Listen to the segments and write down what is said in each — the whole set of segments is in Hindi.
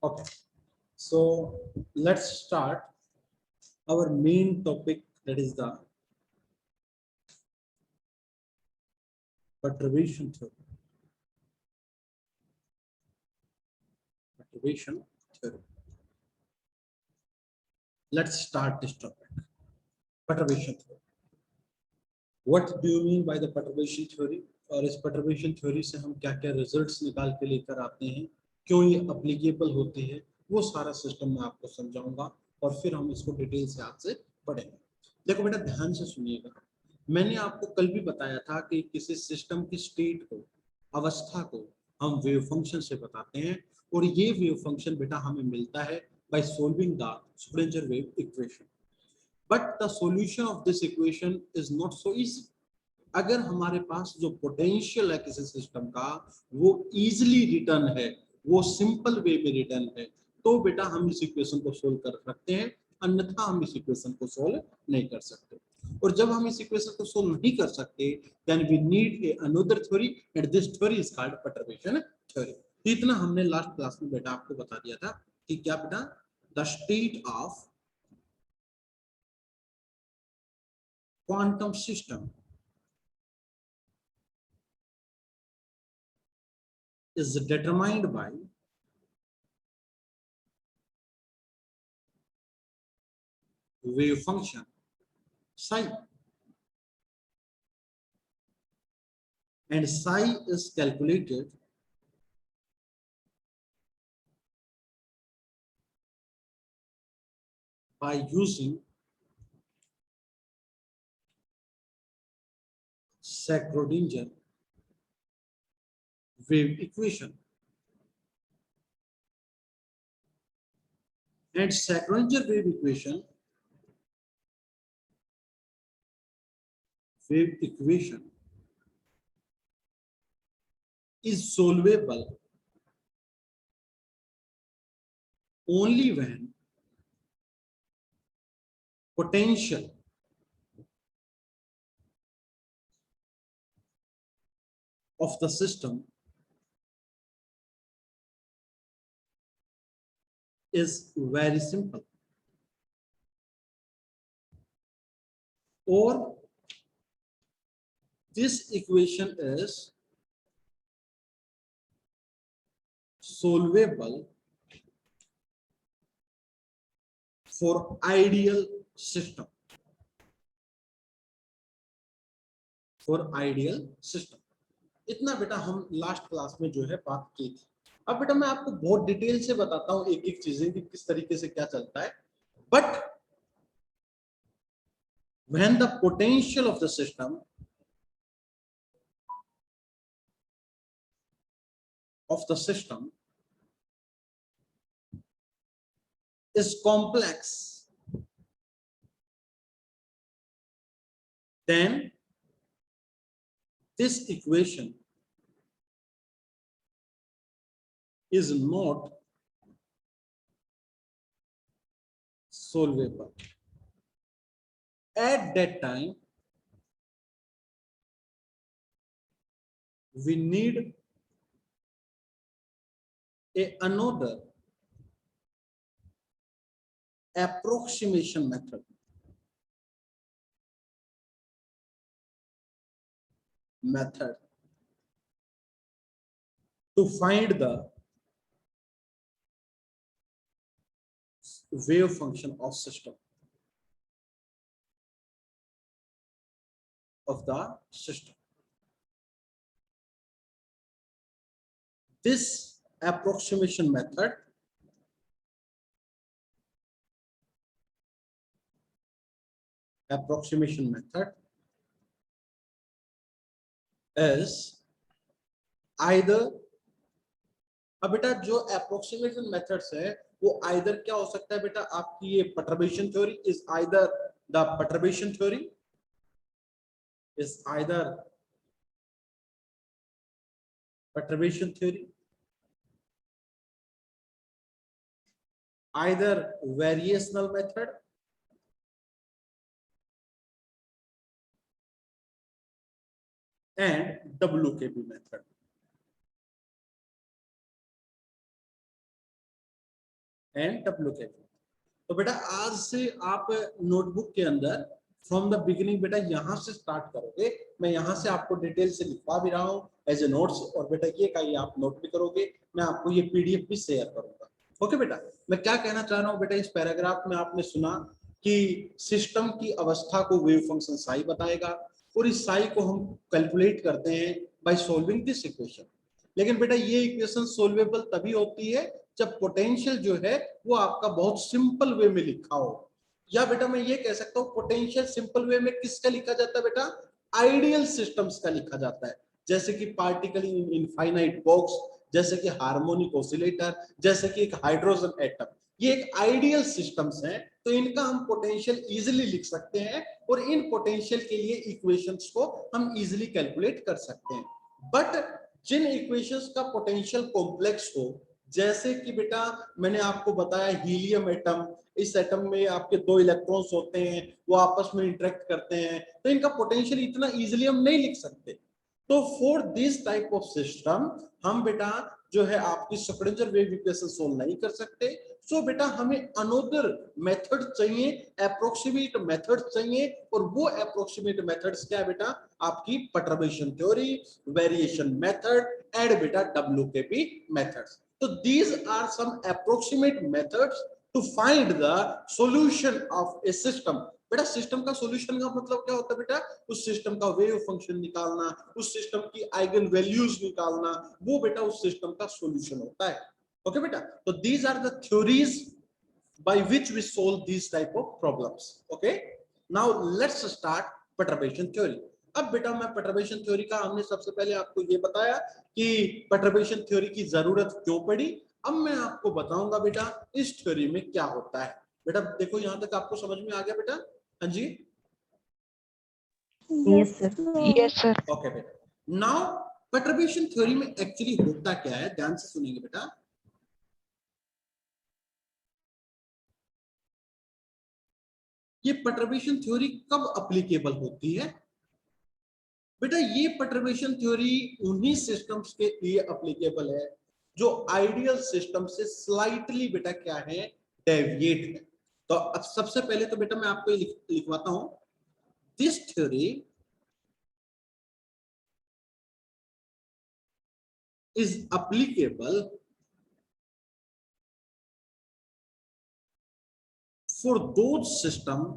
Okay, so let's start our main topic, that is the perturbation theory. Perturbation theory. Let's start this topic. Perturbation theory. What do you mean by the perturbation theory? और इस perturbation theory से हम क्या-क्या results निकाल के लेकर आते हैं, क्यों ये applicable होते हैं, वो सारा सिस्टम मैं आपको समझाऊंगा और फिर हम इसको डिटेल से आपसे पढ़ेंगे। देखो बेटा ध्यान से सुनिएगा, मैंने आपको कल भी बताया था कि किसी सिस्टम की स्टेट को, अवस्था को हम वेव फंक्शन से बताते हैं और ये वेव फंक्शन बेटा हमें मिलता है by solving the Schrödinger wave equation. But the solution of this equation is not so easy. अगर हमारे पास जो पोटेंशियल है किसी सिस्टम का वो इजीली रिटर्न है, वो सिंपल वे में रिटर्न है, तो बेटा हम इस इक्वेशन को सोल्व कर सकते हैं, अन्यथा हम इस इक्वेशन को सोल्व नहीं कर सकते। और जब हम इस इक्वेशन को सोल्व नहीं कर सकते, then we need a another theory and this theory is called perturbation theory. इतना हमने लास्ट क्लास में बेटा आपको बता दिया था कि क्या बेटा, the state of quantum system is determined by wave function psi, and psi is calculated by using Schrodinger wave equation. And Schrodinger wave equation is solvable only when potential of the system is very simple, or this equation is solvable for ideal system, for ideal system। इतना बेटा हम लास्ट क्लास में जो है बात की थी। अब बेटा मैं आपको बहुत डिटेल से बताता हूं एक एक चीजें कि किस तरीके से क्या चलता है। But when the potential of the system is complex, then this equation is not solvable. At that time, we need another approximation method to find the wave function of system, of the system. This approximation method is either, अब बेटा जो approximation methods है वो either क्या हो सकता है बेटा, आपकी ये perturbation theory is either the perturbation theory is either perturbation theory, either variational method, and WKB method. And W के बी। तो बेटा आज से आप नोटबुक के अंदर फ्रॉम द बिगिनिंग बेटा यहाँ से स्टार्ट करोगे। मैं यहाँ से आपको डिटेल से लिखवा भी रहा हूँ एज ए नोट्स, और बेटा ये का ये आप नोट भी करोगे, मैं आपको ये पीडीएफ भी शेयर करूंगा। ओके बेटा, मैं क्या कहना चाह रहा हूँ बेटा, इस पैराग्राफ में आपने सुना कि सिस्टम की अवस्था को वेव फंक्शन साई बताएगा, और इस साई को हम कैलकुलेट करते हैं बाय सॉल्विंग दिस इक्वेशन। लेकिन बेटा ये इक्वेशन सोल्वेबल तभी होती है जब पोटेंशियल जो है वो आपका बहुत सिंपल वे में लिखा हो। या बेटा मैं ये कह सकता हूँ पोटेंशियल सिंपल वे में किसका लिखा जाता है बेटा, आइडियल सिस्टम्स का लिखा जाता है, जैसे कि पार्टिकल इन इनफाइनाइट बॉक्स, जैसे कि हार्मोनिक ऑसिलेटर, जैसे कि एक हाइड्रोजन एटम, ये एक आइडियल सिस्टम्स हैं। तो इनका हम पोटेंशियल इजीली लिख सकते हैं, और इन पोटेंशियल के लिए इक्वेशंस को हम इजीली कैलकुलेट कर सकते हैं। बट जिन इक्वेशंस का पोटेंशियल कॉम्प्लेक्स हो, जैसे कि बेटा मैंने आपको बताया हीलियम एटम, इस एटम में आपके 2 इलेक्ट्रॉन्स होते हैं, वो आपस में इंटरेक्ट करते हैं, तो इनका पोटेंशियल इतना इजीली हम नहीं लिख सकते। तो for this type of system हम बेटा जो है आपकी स्क्रोडिंगर वेव इक्वेशन सोल्व नहीं कर सकते। सो बेटा हमें अनदर मेथड चाहिए, अप्रोक्सीमेट मेथड चाहिए, और वो अप्रोक्सीमेट मेथड्स क्या है बेटा, आपकी perturbation theory, variation method and बेटा डब्ल्यूकेपी methods. So these are some approximate methods to find the solution of a system. बेटा सिस्टम का सॉल्यूशन का मतलब क्या होता है बेटा, उस सिस्टम का वेव फंक्शन निकालना, उस सिस्टम की आइगन वैल्यूज निकालना, वो बेटा उस सिस्टम का सॉल्यूशन होता है। ओके बेटा, तो these are the theories by which we solve these type of problems. Okay, now let's start perturbation theory. अब बेटा मैं परटर्बेशन थ्योरी का, हमने सबसे पहले आपको ये बताया कि परटर्बेशन थ्योरी की जरूरत क्यों पड़ी। अब मैं आपको बताऊंगा बेटा इस थ्योरी में क्या होता है। बेटा देखो यहां तक आपको समझ में आ गया बेटा? हाँ जी, यस सर। ओके बेटा, नाउ परटर्बेशन थ्योरी में एक्चुअली होता क्या है, ध्यान से सुनिएगा बेटा। ये परटर्बेशन थ्योरी कब एप्लीकेबल होती है बेटा? ये परटर्बेशन थ्योरी उन्हीं सिस्टम्स के लिए एप्लीकेबल है जो आइडियल सिस्टम से स्लाइटली बेटा क्या है, डेविएट है। तो अब सबसे पहले तो बेटा मैं आपको लिखवाता हूं, this theory is applicable for those system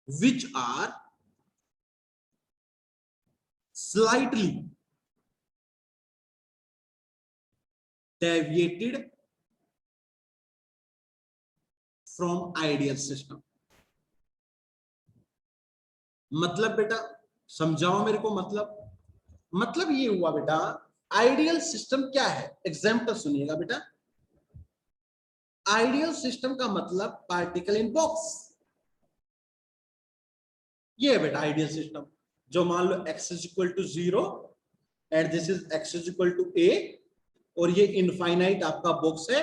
which are slightly deviated from ideal system। मतलब बेटा समझाओ मेरे को, मतलब ये हुआ बेटा, आइडियल सिस्टम क्या है, एग्जांपल सुनिएगा बेटा। आइडियल सिस्टम का मतलब पार्टिकल इन बॉक्स, ये है बेटा आइडियल सिस्टम। जो मान लो x is equal to 0 and this is x is equal to a, और ये इनफाइनाइट आपका बॉक्स है,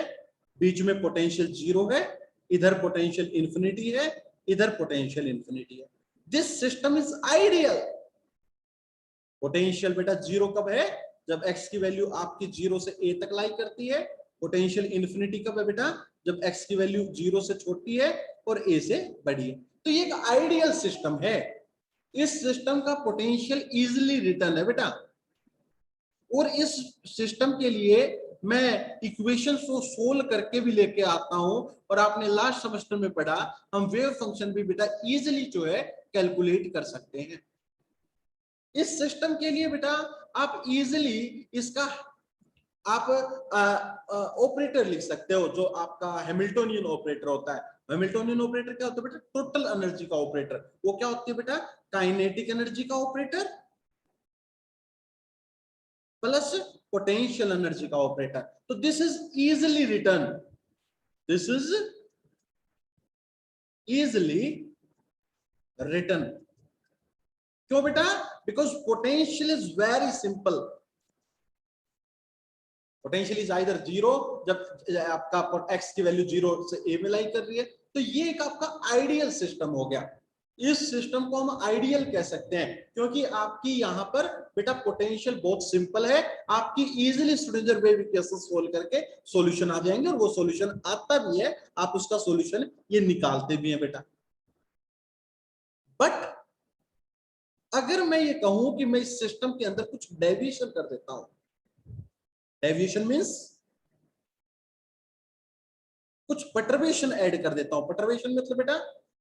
बीच में पोटेंशियल 0 है, इधर पोटेंशियल इंफिनिटी है, इधर पोटेंशियल इंफिनिटी है। This system is ideal. Potential बेटा 0 कब है, जब x की वैल्यू आपकी 0 से a तक लाई करती है। पोटेंशियल इंफिनिटी कब है बेटा, जब x की वैल्यू 0 से छोटी है और a से बड़ी है। तो ये एक आइडियल सिस्टम है। इस सिस्टम का पोटेंशियल इजीली रिटर्न है बेटा, और इस सिस्टम के लिए मैं इक्वेशन को सोल्व करके भी लेके आता हूं, और आपने लास्ट सेमेस्टर में पढ़ा हम वेव फंक्शन भी बेटा इजीली जो है कैलकुलेट कर सकते हैं। इस सिस्टम के लिए बेटा आप इजीली इसका आप ऑपरेटर लिख सकते हो, जो आपका हैमिल्टोनियन ऑपरेटर होता है। हैमिल्टोनियन ऑपरेटर क्या होता है बेटा, टोटल एनर्जी का ऑपरेटर। वो क्या होती है बेटा, काइनेटिक एनर्जी का ऑपरेटर प्लस पोटेंशियल एनर्जी का ऑपरेटर। तो this is easily return, this is easily return. क्यों बेटा, because potential is very simple. Potential is either 0, जब आपका x की वैल्यू 0 से a में लाई कर रही है। तो ये एक आपका आइडियल सिस्टम हो गया। इस सिस्टम को हम आइडियल कह सकते हैं, क्योंकि आपकी यहाँ पर बेटा पोटेंशियल बहुत सिंपल है, आपकी easily Schrodinger wave equation solve करके सॉल्यूशन आ जाएंगे, और वो सॉल्यूशन आता भी है, आप उसका सॉल्यूशन ये निकालते भी हैं बेटा। बट अगर मैं ये कहूं कि मैं इस सिस्टम के अंदर कुछ डेविएशन कर देता हूं, डेविएशन मींस कुछ परटर्बेशन ऐड कर देता हूं। परटर्बेशन मतलब बेटा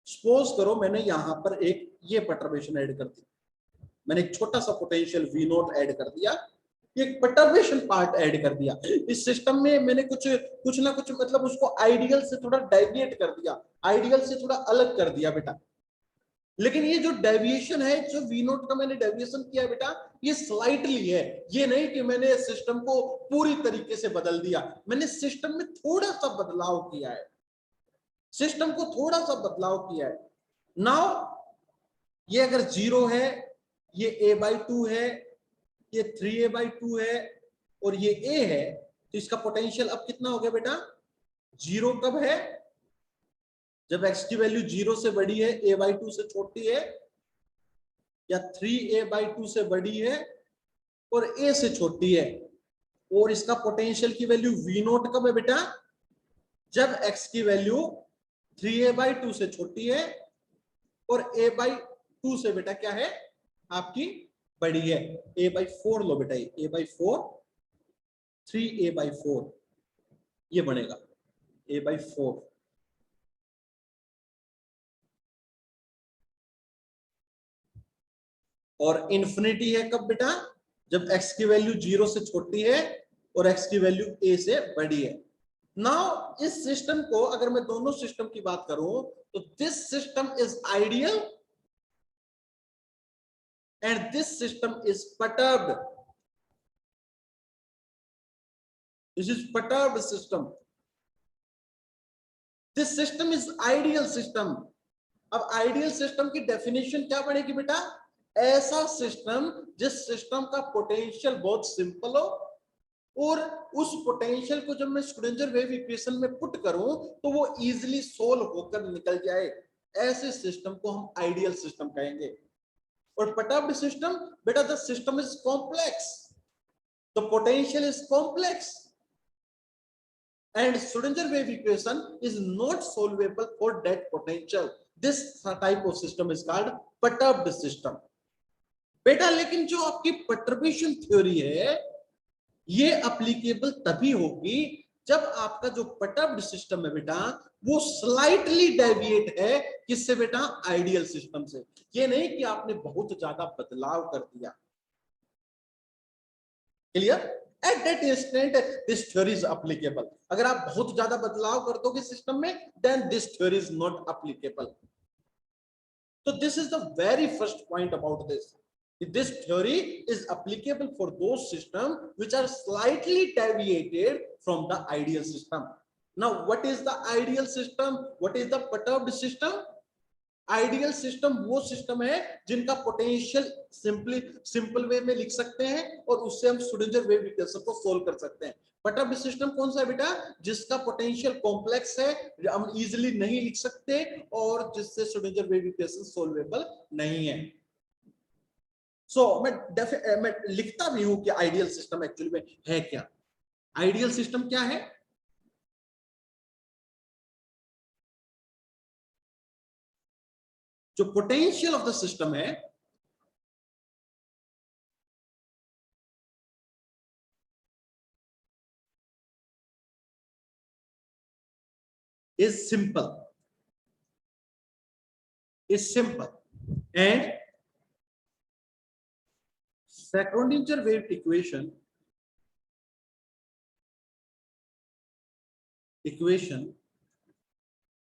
सपोज करो मैंने यहां पर एक ये परटर्बेशन ऐड कर दी, मैंने एक छोटा सा पोटेंशियल V नॉट ऐड कर दिया, एक परटर्बेशन पार्ट ऐड कर दिया इस सिस्टम में, मैंने कुछ ना कुछ मतलब उसको आइडियल से थोड़ा डेविएट कर दिया, आइडियल से थोड़ा अलग कर दिया बेटा। लेकिन ये जो डेविएशन है, जो V नोट का मैंने डेविएशन किया बेटा, ये स्लाइटली है, ये नहीं कि मैंने सिस्टम को पूरी तरीके से बदल दिया, मैंने सिस्टम में थोड़ा सा बदलाव किया है, सिस्टम को थोड़ा सा बदलाव किया है। नाउ ये अगर 0 है, ये a/2 है, ये 3a/2 है, और ये a है, तो इसका पोटेंशियल अब कितना हो गया बेटा? 0 कब है? जब x की वैल्यू 0 से बड़ी है, a/2 से छोटी है, या 3a/2 से बड़ी है और a से छोटी है। और इसका पोटेंशियल की वैल्यू V नोट कब है बेटा? जब x की वैल्यू 3a/2 से छोटी है और a/2 से बेटा क्या है आपकी बड़ी है। a/4 लो बेटा, a/4 3a/4 ये बनेगा a/4। और इंफिनिटी है कब बेटा? जब x की वैल्यू 0 से छोटी है और x की वैल्यू a से बड़ी है। नाउ इस सिस्टम को अगर मैं दोनों सिस्टम की बात करूं तो this system is ideal and this system is perturbed, this is perturbed system, this system is ideal system. अब आइडियल सिस्टम की डेफिनेशन क्या बनेगी बेटा? ऐसा सिस्टम जिस सिस्टम का पोटेंशियल बहुत सिंपल हो और उस पोटेंशियल को जब मैं श्रोडिंगर वेव इक्वेशन में पुट करूं तो वो इजीली सोल्व होकर निकल जाए, ऐसे सिस्टम को हम आइडियल सिस्टम कहेंगे। और perturbed सिस्टम बेटा, the system is complex, the potential is complex and Schrodinger wave equation is not solvable for that potential. This type of system is called perturbed system बेटा। लेकिन जो आपकी perturbation theory है ये एप्लीकेबल तभी होगी जब आपका जो perturbed system है बेटा वो स्लाइटली डेविएट है किससे बेटा? आइडियल सिस्टम से। ये नहीं कि आपने बहुत ज्यादा बदलाव कर दिया। Clear? At that instant this theory is applicable. अगर आप बहुत ज्यादा बदलाव कर दोगे सिस्टम में then this theory is not applicable. So this is the very first point about this. This theory is applicable for those systems which are slightly deviated from the ideal system. Now what is the ideal system? What is the perturbed system? Ideal system वो सिस्टम है जिनका पोटेंशियल सिंपल वे में लिख सकते हैं और उससे हम श्रोडिंगर वेव इक्वेशन को सोल्व कर सकते हैं। परटर्ब्ड सिस्टम कौन सा है बेटा? जिसका पोटेंशियल कॉम्प्लेक्स है, हम इजीली नहीं लिख सकते और जिससे श्रोडिंगर वेव इक्वेशन सोल्वेबल नहीं है। मैं लिखता भी हूं कि आइडियल सिस्टम एक्चुअली में है क्या। आइडियल सिस्टम क्या है? जो पोटेंशियल ऑफ द सिस्टम है is simple and Schrodinger wave equation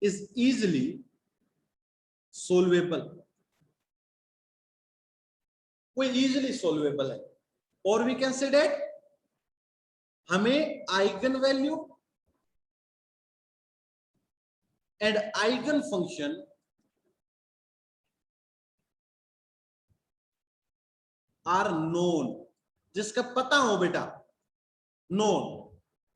is easily solvable, वो easily solvable है। और we can say that हमें eigen value and eigen function are known, जिसका पता हो बेटा, नोन,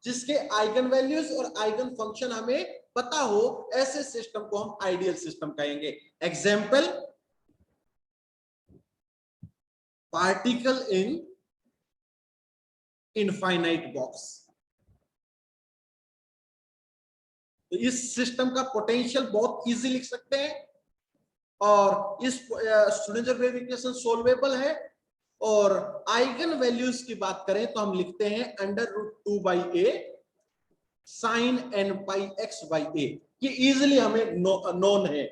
जिसके आइगन वैल्यूज और आइगन फंक्शन हमें पता हो, ऐसे सिस्टम को हम आइडियल सिस्टम कहेंगे। Example particle in infinite box. तो इस सिस्टम का पोटेंशियल बहुत इजी लिख सकते हैं, और इस श्रोडिंगर वेव इक्वेशन सोल्वेबल है। और आइगन वैल्यूज की बात करें तो हम लिखते हैं √2/a sin n πx/a। ये इजीली हमें नोन है,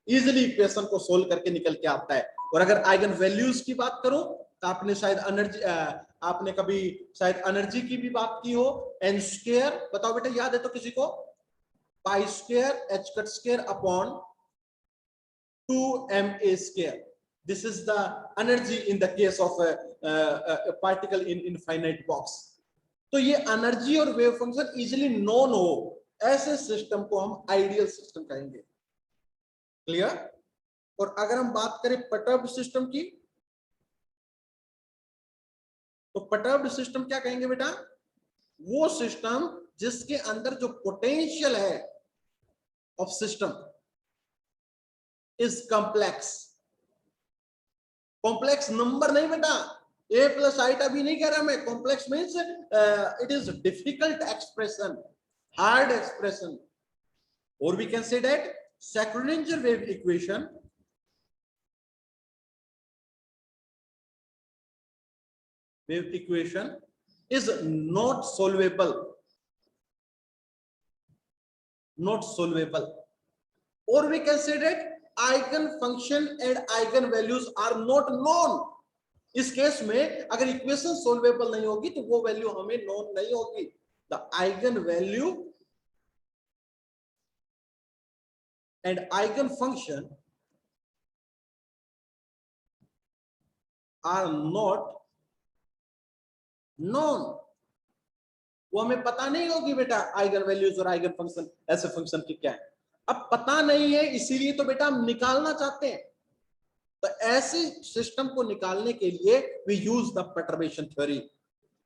इजीली इक्वेशन को सोल्व करके निकल के आता है। और अगर आइगन वैल्यूज की बात करूं तो आपने शायद एनर्जी, आपने कभी शायद एनर्जी की भी बात की हो, n², बताओ बेटा याद है तो किसी को, π² h² upon 2ma²। This is the energy in the case of a particle in infinite box. तो ये एनर्जी और वेव फंक्शन इजीली नोन हो, ऐसे सिस्टम को हम आइडियल सिस्टम कहेंगे। क्लियर? और अगर हम बात करें परटर्ब्ड सिस्टम की, तो परटर्ब्ड सिस्टम क्या कहेंगे बेटा? वो सिस्टम जिसके अंदर जो पोटेंशियल है of system is complex. Complex number नहीं बेटा, a + i भी नहीं कह रहा मैं। Complex means it is difficult expression, hard expression. और we can say that Schrödinger wave equation is not solvable, or we can say that eigen function and eigen values are not known। इस केस में अगर इक्वेशन सोल्वेबल नहीं होगी तो वो वैल्यू हमें नोन नहीं होगी। The eigen value and eigen function are not known। वो हमें पता नहीं होगी बेटा आइगन वैल्यूज और आइगन फंक्शन ऐसे फंक्शन की क्या है। अब पता नहीं है, इसीलिए तो बेटा हम निकालना चाहते हैं। तो ऐसे सिस्टम को निकालने के लिए we use the perturbation theory.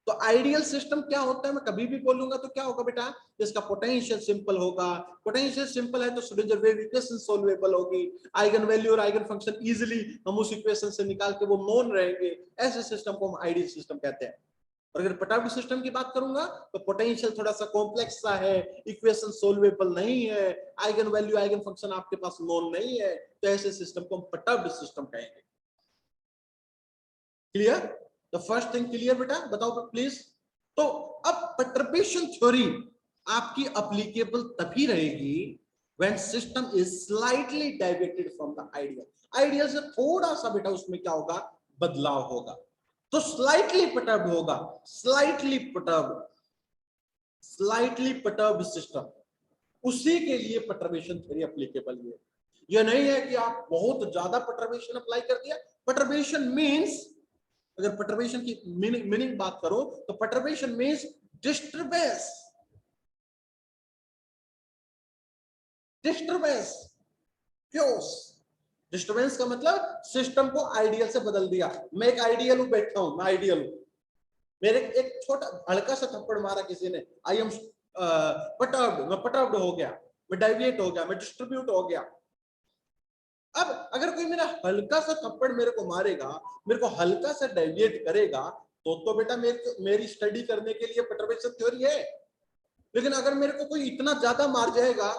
तो आइडियल सिस्टम क्या होता है, मैं कभी भी बोलूंगा तो क्या होगा बेटा, इसका पोटेंशियल सिंपल होगा। पोटेंशियल सिंपल है तो श्रोडिंगर वेव इक्वेशन सोल्वेबल होगी। आइगन वैल्यू और आइगन फंक्शन इजीली हम उस इक्वेशन से निकाल के वो नोन रहेंगे। ऐसे सिस्टम को हम आइडियल सिस्टम कहते हैं। और अगर परटर्ब्ड सिस्टम की बात करूंगा तो पोटेंशियल थोड़ा सा कॉम्प्लेक्स सा है, इक्वेशन सोल्वेबल नहीं है, आइगन वैल्यू आइगन फंक्शन आपके पास नोन नहीं है, तो ऐसे सिस्टम को हम परटर्ब्ड सिस्टम कहेंगे। Clear? The first thing clear बेटा, बताओ प्लीज। तो अब परटर्बेशन थ्योरी आपकी एप्लीकेबल तभी रहेगी when system is slightly deviated from the ideal. Ideal से थोड़ा सा बेटा उसमें क्या होगा, बदलाव होगा, तो स्लाइटली परटर्ब्ड होगा। स्लाइटली परटर्ब्ड सिस्टम, उसी के लिए परटर्बेशन थ्योरी एप्लीकेबल है। यह नहीं है कि आप बहुत ज्यादा परटर्बेशन अप्लाई कर दिया। परटर्बेशन मींस, अगर परटर्बेशन की मीनिंग बात करो तो perturbation means disturbance. Chaos. Disturbance का मतलब सिस्टम को आइडियल से बदल दिया। मैं एक आइडियल हूं, बैठा हूं, मैं आइडियल हूं, मेरे एक छोटा हल्का सा थप्पड़ मारा किसी ने, आई एम परटर्ब्ड, मैं परटर्ब्ड हो गया, मैं डेविएट हो गया, मैं डिस्ट्रीब्यूट हो गया। अब अगर कोई मेरा हल्का सा थप्पड़ मेरे को मारेगा, मेरे को हल्का सा डेविएट करेगा, तो बेटा मेरी स्टडी करने के लिए परटर्बेशन थ्योरी है। लेकिन अगर मेरे को कोई इतना ज्यादा मार जाएगा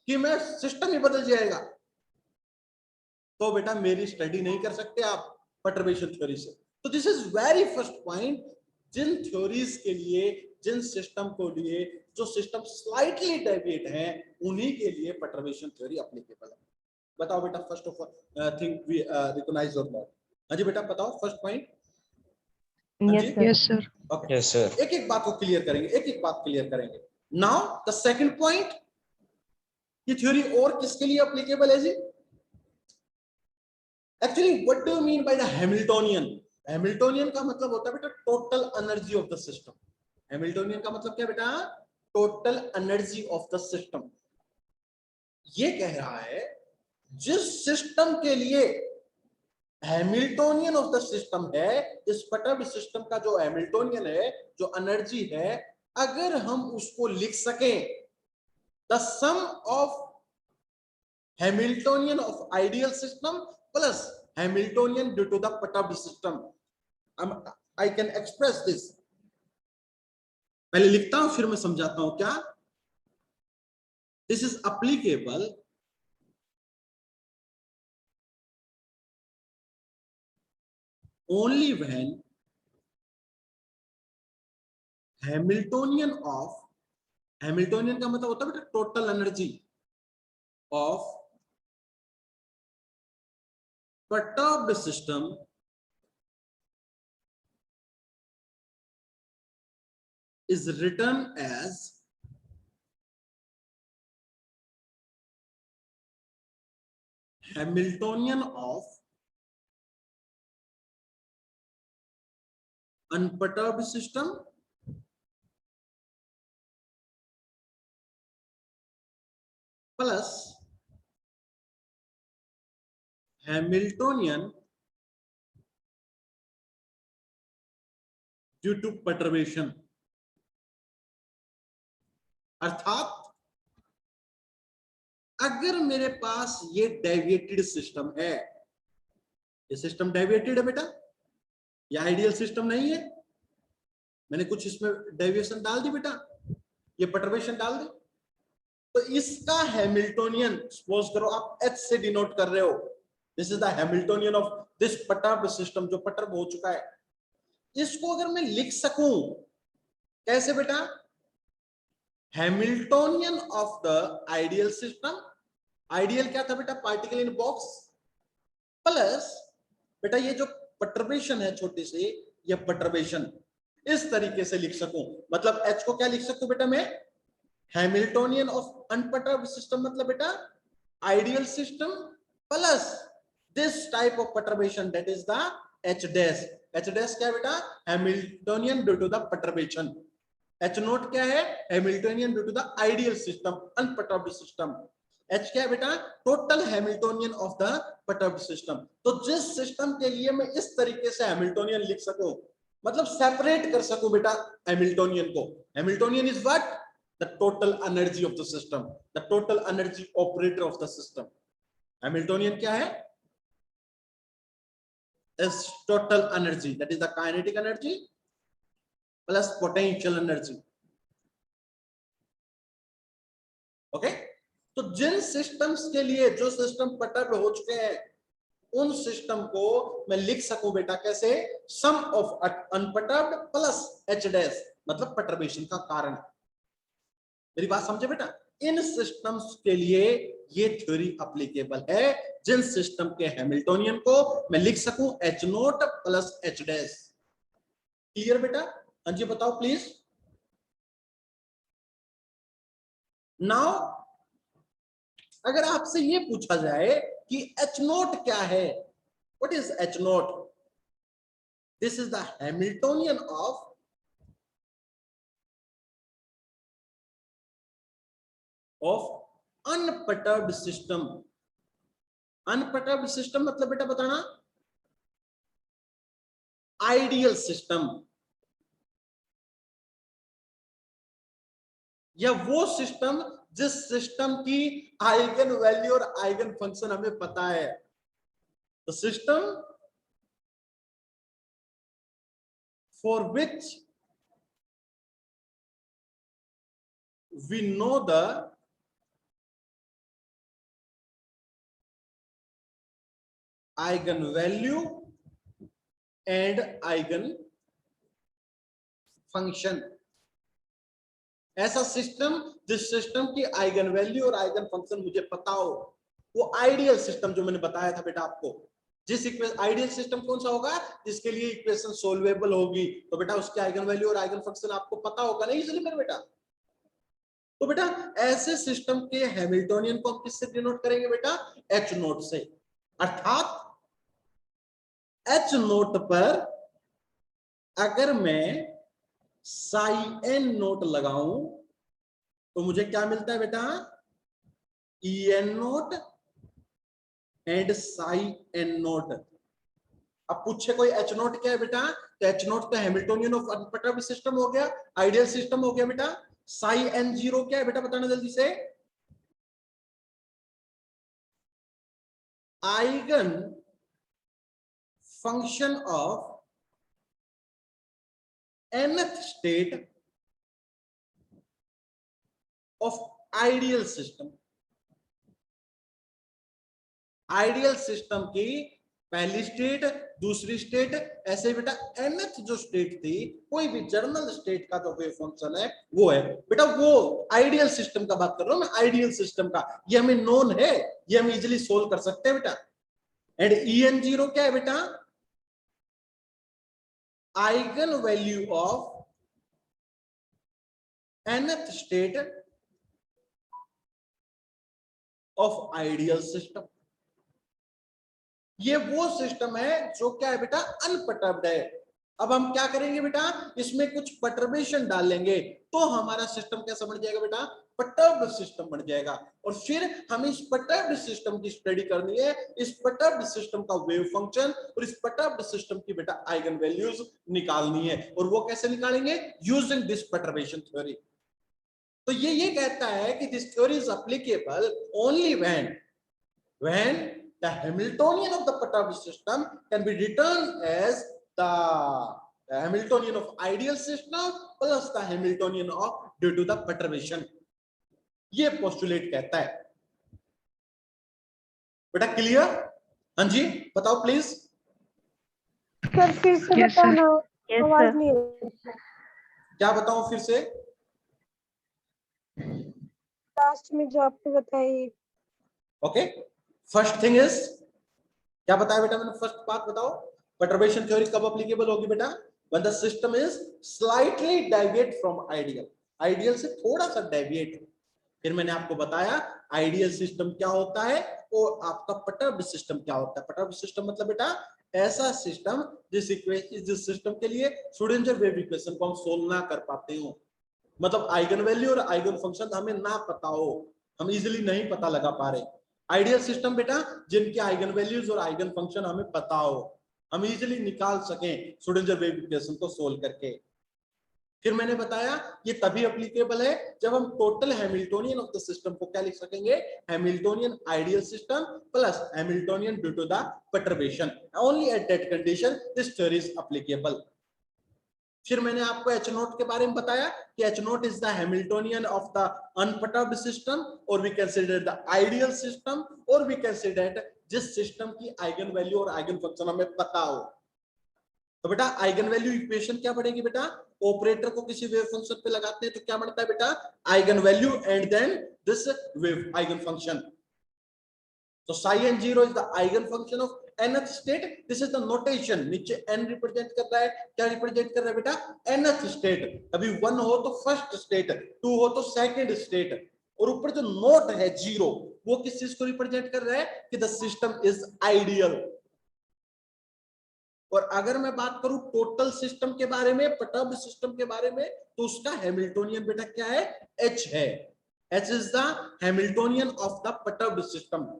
कि मैं सिस्टम ही बदल जाएगा, तो बेटा मेरी स्टडी नहीं कर सकते आप परटर्बेशन थ्योरी से। तो this is very first point, जिन थ्योरीज के लिए, जिन सिस्टम को लिए जो सिस्टम स्लाइटली डेविएट है, उन्हीं के लिए परटर्बेशन थ्योरी एप्लीकेबल है। बताओ बेटा first of thing we recognise और नॉट। हाँ जी बेटा बताओ first point. Yes sir. Okay yes sir. एक एक बात को क्लियर करेंगे, एक एक बात क्लियर करेंगे। नाउ द सेकंड पॉइंट, ये थ्योरी और किसके लिए एप्लीकेबल है जी? Actually what do you mean by the Hamiltonian? Hamiltonian का मतलब होता है बेटा total energy of the system. Hamiltonian का मतलब क्या बेटा? Total energy of the system. ये कह रहा है जिस सिस्टम के लिए हैमिल्टोनियन ऑफ द सिस्टम है, इस परटर्ब्ड सिस्टम का जो हैमिल्टोनियन है, जो एनर्जी है, अगर हम उसको लिख सकें, the sum of Hamiltonian of ideal system plus Hamiltonian due to the perturbed system. I can express this. पहले लिखता हूं फिर मैं समझाता हूं क्या. This is applicable only when Hamiltonian का मतलब होता है बेटा total energy of perturbed system is written as Hamiltonian of unperturbed system plus Hamiltonian due to perturbation. अर्थात अगर मेरे पास ये डेविएटेड सिस्टम है, ये सिस्टम डेविएटेड है बेटा, ये आइडियल सिस्टम नहीं है, मैंने कुछ इसमें डेविएशन डाल दी बेटा, ये पर्टर्बेशन डाल दी, तो इसका हैमिल्टोनियन सपोज करो आप H से डिनोट कर रहे हो, this is the Hamiltonian of this perturbed system जो पर्टर्ब हो चुका है. इसको अगर मैं लिख सकूं कैसे बेटा, Hamiltonian of the ideal system. Ideal क्या था बेटा, पार्टिकल इन बॉक्स, प्लस बेटा ये जो पर्टर्बेशन है छोटे से, ये पर्टर्बेशन इस तरीके से लिख सकूं. मतलब H को क्या लिख सकूं बेटा मैं, हैमिल्टोनियन ऑफ अनपर्टर्ब्ड सिस्टम, मतलब बेटा ideal system plus this type of perturbation that is the H dash. H dash क्या है बेटा, Hamiltonian due to the perturbation. H naught क्या है, Hamiltonian due to the ideal system unperturbed system. H क्या है बेटा, total Hamiltonian of the perturbed system. तो जिस सिस्टम के लिए मैं इस तरीके से हैमिल्टोनियन लिख सकूं, मतलब सेपरेट कर सकूं बेटा हैमिल्टोनियन को. Hamiltonian is what, the total energy of the system, the total energy operator of the system. Hamiltonian क्या है, is total energy, that is the kinetic energy plus potential energy. Okay, तो जिन सिस्टम्स के लिए जो सिस्टम पर्टर्ब हो चुके हैं उन सिस्टम को मैं लिख सकूं बेटा कैसे, sum of unperturbed plus H dash, मतलब पर्टर्बेशन का कारण. मेरी बात समझे बेटा, इन सिस्टम्स के लिए ये थ्योरी एप्लीकेबल है जिन सिस्टम के हैमिल्टोनियन को मैं लिख सकूं H note plus H dash. Clear बेटा, हाँ जी बताओ प्लीज. नाउ अगर आपसे ये पूछा जाए कि H नोट क्या है, what is H note, this is the Hamiltonian of unperturbed system. Unperturbed system मतलब बेटा बताना, आइडियल सिस्टम या वो सिस्टम जिस सिस्टम की आइगन वैल्यू और आइगन फंक्शन हमें पता है. The system for which we know the eigen value and eigen function. ऐसा सिस्टम जिस सिस्टम की आइगन वैल्यू और आइगन फंक्शन मुझे पता हो, वो आइडियल सिस्टम जो मैंने बताया था बेटा आपको. जिस इक्वेशन, आइडियल सिस्टम कौन सा होगा, जिसके लिए इक्वेशन सोल्वेबल होगी, तो बेटा उसके आइगन वैल्यू और आइगन फंक्शन आपको पता होगा नहीं, इसलिए मेरे बेटा. तो बेटा ऐसे सिस्टम के हैमिल्टोनियन को हम किससे डिनोट करेंगे बेटा, H नोट से. अर्थात H नोट पर अगर मैं साई n नोट लगाऊं तो मुझे क्या मिलता है बेटा, En note and Sai n note. अब पूछे कोई H नोट क्या है बेटा, तो H नोट तो हैमिल्टोनियन ऑफ अनपर्टर्ब्ड सिस्टम हो गया, आइडियल सिस्टम हो गया बेटा. साई n0 क्या है बेटा, बताना जल्दी से. Eigen function of nth state of ideal system. Ideal system की पहली स्टेट, दूसरी स्टेट, ऐसे बेटा nth जो स्टेट थी, कोई भी जर्नल स्टेट का जो वेव फंक्शन है वो है बेटा, वो आइडियल सिस्टम का बात कर रहा हूं मैं, आइडियल सिस्टम का। ये हमें नोन है, ये हम इजीली सोल्व कर सकते हैं बेटा। एंड En0 क्या है बेटा? Eigen value of nth state of ideal system. ये वो सिस्टम है जो क्या है बेटा? अनपर्टर्ब्ड है। अब हम क्या करेंगे बेटा? इसमें कुछ पर्टर्बेशन डालेंगे तो हमारा सिस्टम कैसा बन जाएगा बेटा? पर्टर्ब्ड सिस्टम बन जाएगा। और फिर हमें इस पर्टर्ब्ड सिस्टम की स्टडी करनी है, इस पर्टर्ब्ड सिस्टम का वेव फंक्शन और इस पर्टर्ब्ड सिस्टम की बेटा आइगन वैल्यूज निकालनी है। और वो कैसे निकालेंगे? Using this perturbation theory. तो ये कहता है कि this theory is applicable only when the Hamiltonian of the perturbed system can be written as the Hamiltonian of ideal system plus the Hamiltonian of due to the perturbation। ये पोस्टुलेट कहता है बेटा। क्लियर? हाँ जी बताओ प्लीज। सर फिर से बताना, आवाज नहीं आ रही। क्या बताऊं फिर से? लास्ट में जो आपने बताई। ओके, फर्स्ट थिंग इज, क्या बताया बेटा मैंने? फर्स्ट बात बताओ, परटर्बेशन थ्योरी कब एप्लीकेबल होगी बेटा? When the system is slightly deviate from ideal, ideal से थोड़ा सा डेविएट। फिर मैंने आपको बताया आइडियल सिस्टम क्या होता है और आपका परटर्ब्ड सिस्टम क्या होता है। परटर्ब्ड सिस्टम मतलब बेटा ऐसा सिस्टम जिस सिस्टम के लिए श्रोडिंगर वेव इक्वेशन को हम सोल्व ना कर पाते हो, मतलब आइगन वैल्यू और आइगन फंक्शन हमें ना पता हो, हम इजीली नहीं पता लगा पा रहे। आइडियल सिस्टम बेटा जिनके आइगन वैल्यूज और आइगन फंक्शन हमें पता हो, हम इजीली निकाल सकें श्रोडिंगर वेव इक्वेशन को सोल्व करके। फिर मैंने बताया ये तभी एप्लीकेबल है जब हम total Hamiltonian of the system को क्या लिख सकेंगे? Hamiltonian ideal system plus Hamiltonian due to the perturbation. Only at that condition this theory is applicable. फिर मैंने आपको H नोट के बारे में बताया कि H nought is the Hamiltonian of the unperturbed system, और we consider the ideal system, और वी कंसीडर जिस सिस्टम की आइगन वैल्यू और आइगन फंक्शन हमें पता हो। तो बेटा आइगन वैल्यू इक्वेशन क्या बढ़ेगी बेटा? ऑपरेटर को किसी वेव फंक्शन पे लगाते हैं तो क्या बनता है बेटा? Eigen value and then this wave eigen function. तो psi n0 is the eigen function of nth state. This is the notation। नीचे n रिप्रेजेंट कर रहा है, क्या रिप्रेजेंट कर रहा है बेटा? nth state। अभी 1 हो तो फर्स्ट स्टेट, 2 हो तो सेकंड स्टेट, और ऊपर जो नोट है 0 वो किस चीज को रिप्रेजेंट कर रहा है? कि द सिस्टम इज आइडियल। और अगर मैं बात करूं टोटल सिस्टम के बारे में, परटर्ब्ड सिस्टम के बारे में, तो उसका हैमिल्टोनियन बेटा क्या है? H है। H is the Hamiltonian of the perturbed system.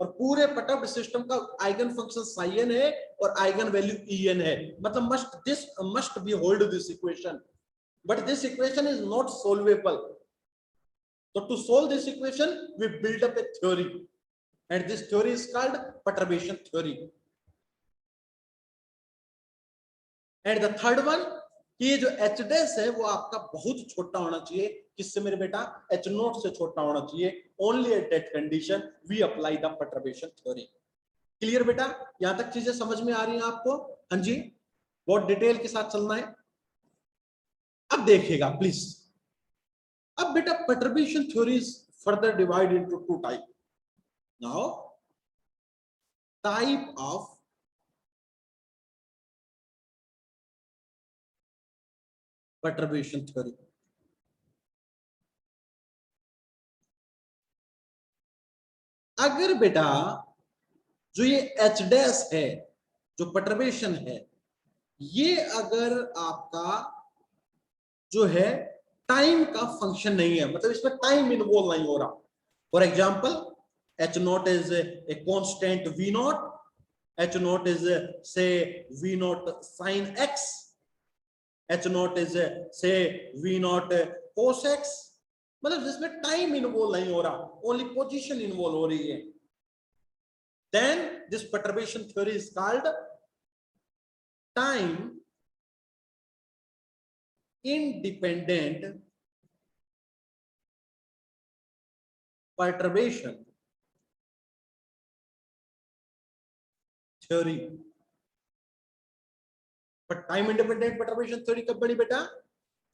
और पूरे परटर्ब्ड सिस्टम का आइगन फंक्शन psi n है और आइगन वैल्यू En है। मतलब must be hold this equation, but this equation is not solvable. तो to solve this equation we build up a theory, and this theory is called perturbation theory. And the third one, ये जो H डैश है वो आपका बहुत छोटा होना चाहिए। किससे मेरे बेटा? H नोट से छोटा होना चाहिए। Only at that condition we apply the perturbation theory. Clear बेटा? यहां तक चीजें समझ में आ रही हैं आपको? हाँ जी, बहुत डिटेल के साथ चलना है। अब देखिएगा प्लीज। अब बेटा perturbation theory is further divide into 2 type. Now type of perturbation theory. अगर बेटा जो ये H डैश है, जो परटर्बेशन है, ये अगर आपका जो है टाइम का फंक्शन नहीं है, मतलब इसमें टाइम इन्वॉल्व नहीं हो रहा। For example H not is a constant V not, H not is से V not sin x, H not is से V नॉट cos x, मतलब जिसमें टाइम इन्वॉल्व नहीं हो रहा, ओनली पोजीशन इन्वॉल्व हो रही है, then this perturbation theory is called time independent perturbation theory। पर टाइम इंडिपेंडेंट परटर्बेशन थ्योरी कब बनी बेटा?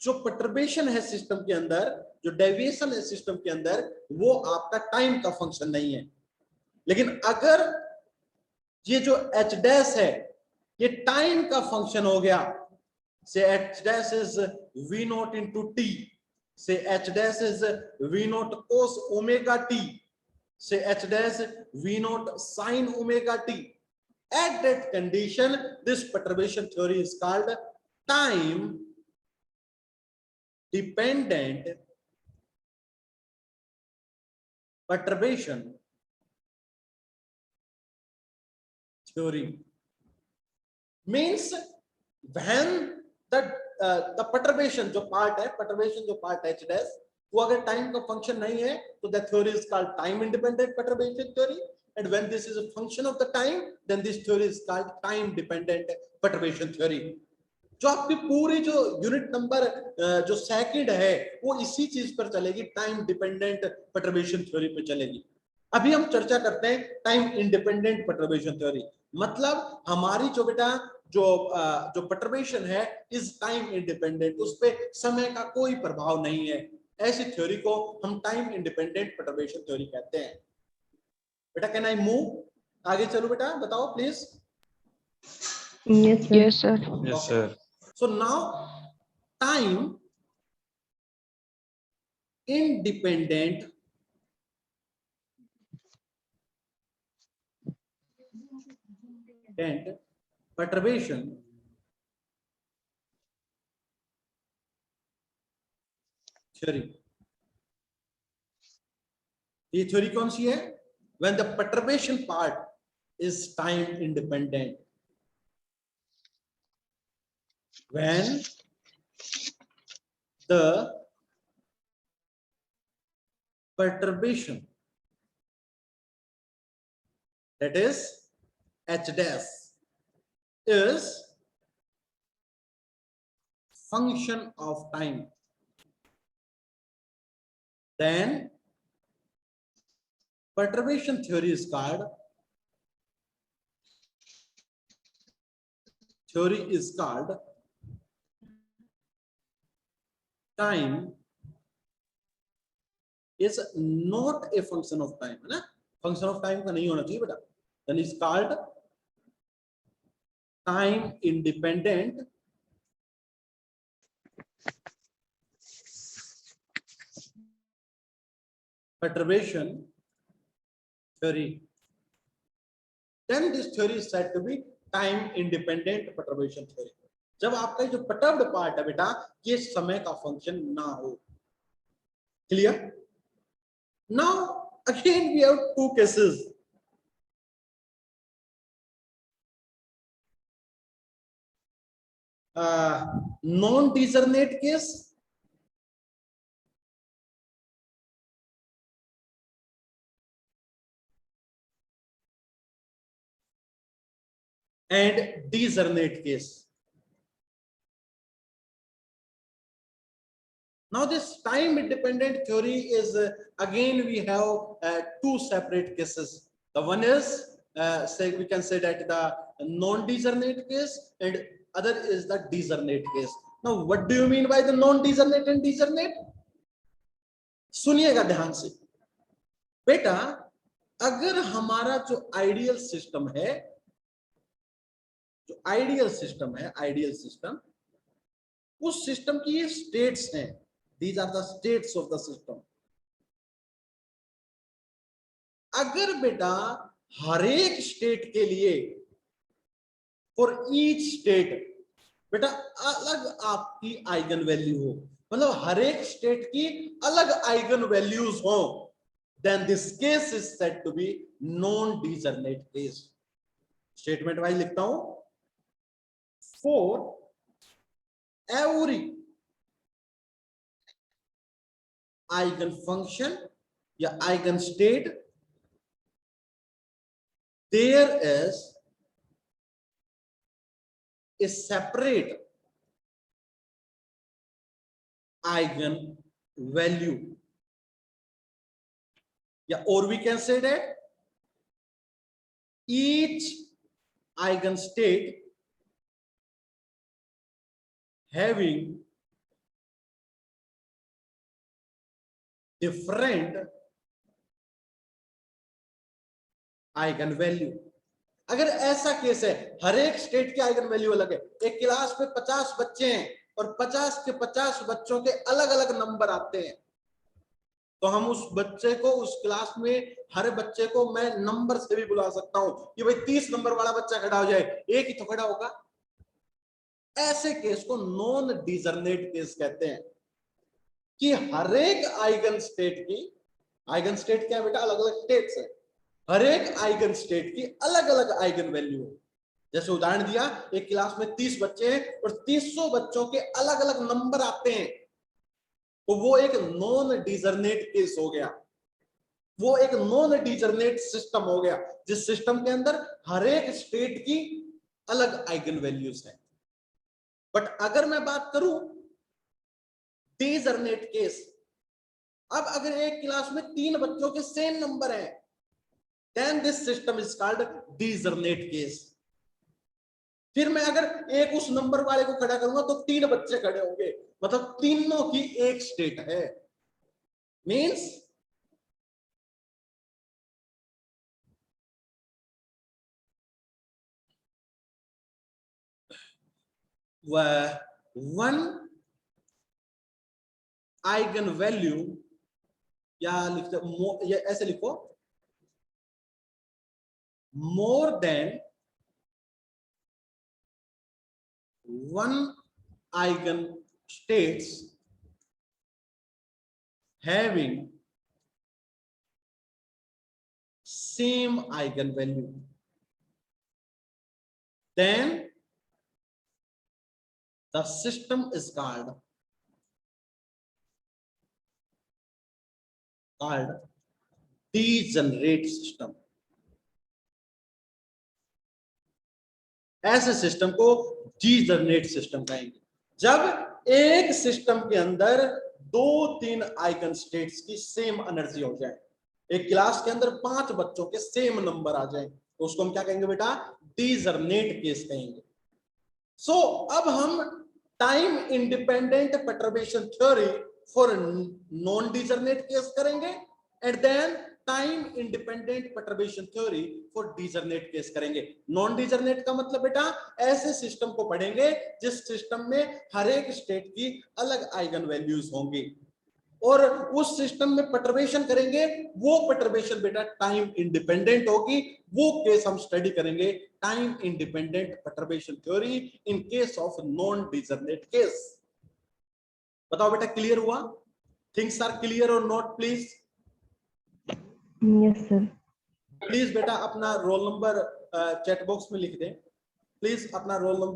जो परटर्बेशन है सिस्टम के अंदर, जो डेविएशन है सिस्टम के अंदर, वो आपका टाइम का फंक्शन नहीं है। लेकिन अगर ये जो एच डैश है ये टाइम का फंक्शन हो गया, say H dash is v nought into t, say H dash is v nought cos omega t, say H dash v nought sine omega t. At that condition, this perturbation theory is called time dependent perturbation theory। Means when the perturbation जो part है, perturbation जो part h dash, वो अगर time का function नहीं है तो the theory is called time independent perturbation theory। And when this is a function of the time, then this theory is called time dependent perturbation theory। जो आपकी पूरी जो यूनिट नंबर जो सेकंड है वो इसी चीज पर चलेगी, टाइम डिपेंडेंट परटर्बेशन थ्योरी पर चलेगी। अभी हम चर्चा करते हैं टाइम इंडिपेंडेंट परटर्बेशन थ्योरी। मतलब हमारी जो बेटा जो परटर्बेशन है इज टाइम इंडिपेंडेंट, उस पे समय का कोई प्रभाव नहीं है। ऐसी थ्योरी को हम टाइम इंडिपेंडेंट परटर्बेशन थ्योरी कहते हैं। बेटा कैन आई मूव? आगे चलो बेटा, बताओ please. Yes, sir. Yes, sir. So now time independent and perturbation theory। ये थ्योरी कौन सी है? When the perturbation part is time independent, when the perturbation, that is h dash, is function of time, then perturbation theory is called time is not a function of time, है ना? फंक्शन ऑफ टाइम का नहीं होना चाहिए बेटा। then is called time independent perturbation theory। then this theory is said to be time independent perturbation theory। जब आपका जो perturbed part है बेटा ये समय का फंक्शन ना हो। Clear? now again we have two cases। non-discernate case and discernate case। now this time independent theory is again we have two separate cases। the one is say we can say that the non-discernate case and other is the discernate case। now what do you mean by the non-discernate and discernate? सुनिएगा ध्यान से बेटा। अगर हमारा जो आइडियल सिस्टम है, जो आइडियल सिस्टम है, आइडियल सिस्टम, उस सिस्टम की ये स्टेट्स हैं। These are the states of the system. अगर बेटा हर एक स्टेट के लिए फॉर ईच स्टेट बेटा अलग आपकी आइगन वैल्यू हो, मतलब हर एक स्टेट की अलग आइगन वैल्यूज हो, then this case is said to be non-discernate case। Statement wise लिखता हूं। for every eigen function या eigen state there is a separate eigen value. Yeah, or we can say that each eigenstate having different eigen value. अगर ऐसा केस है, हर एक स्टेट के आइगन वैल्यू अलग है, एक क्लास में 50 बच्चे हैं और 50 के 50 बच्चों के अलग अलग नंबर आते हैं, तो हम उस बच्चे को, उस क्लास में हर बच्चे को मैं नंबर से भी बुला सकता हूं कि भाई 30 नंबर वाला बच्चा खड़ा हो जाए, एक ही तो खड़ा होगा. ऐसे केस को नॉन डिजर्नेट केस कहते हैं कि हर एक आइगन स्टेट की, आइगन स्टेट क्या है बेटा, अलग अलग स्टेट्स है, हर एक आइगन स्टेट की अलग अलग आइगन वैल्यू है. जैसे उदाहरण दिया, एक क्लास में 30 बच्चे हैं और 300 बच्चों के अलग अलग नंबर आते हैं, तो वो एक नॉन डिजर्नेट केस हो गया, वो एक नॉन डिजर्नेट सिस्टम हो गया, जिस सिस्टम के अंदर हर एक स्टेट की अलग आइगन वैल्यूज है. बट अगर मैं बात करूं डिजर्नेट केस, अब अगर एक क्लास में 3 बच्चों के सेम नंबर हैं, then this system is called discernate case. फिर मैं अगर एक उस नंबर वाले को खड़ा करूंगा तो 3 बच्चे खड़े होंगे, मतलब तीनों की एक स्टेट है. मींस वन आइगन वैल्यू, या लिखते, या ऐसे लिखो, more than one eigen states having same eigenvalue, then the system is called degenerate system. ऐसे सिस्टम को डिजर्नेट सिस्टम कहेंगे जब एक सिस्टम के अंदर 2-3 आइगन स्टेट्स की सेम एनर्जी हो जाए. एक क्लास के अंदर 5 बच्चों के सेम नंबर आ जाए, तो उसको हम क्या कहेंगे बेटा, डिजर्नेट केस कहेंगे. सो अब हम time independent perturbation theory for non degenerate case करेंगे, and then time independent perturbation theory for degenerate case करेंगे. नॉन डिजर्नेट का मतलब बेटा, ऐसे सिस्टम को पढ़ेंगे जिस सिस्टम में हर एक स्टेट की अलग आइगन वैल्यूज होंगी, और उस सिस्टम में परटर्बेशन करेंगे, वो परटर्बेशन बेटा टाइम इंडिपेंडेंट होगी. वो केस हम स्टडी करेंगे, time independent perturbation theory in case of non degenerate case. बताओ बेटा, क्लियर हुआ? थिंग्स आर क्लियर और not? Please Yes, sir. Please बेटा अपना रोल नंबर चैट बॉक्स में लिख दें. प्लीज अपना रोल नंबर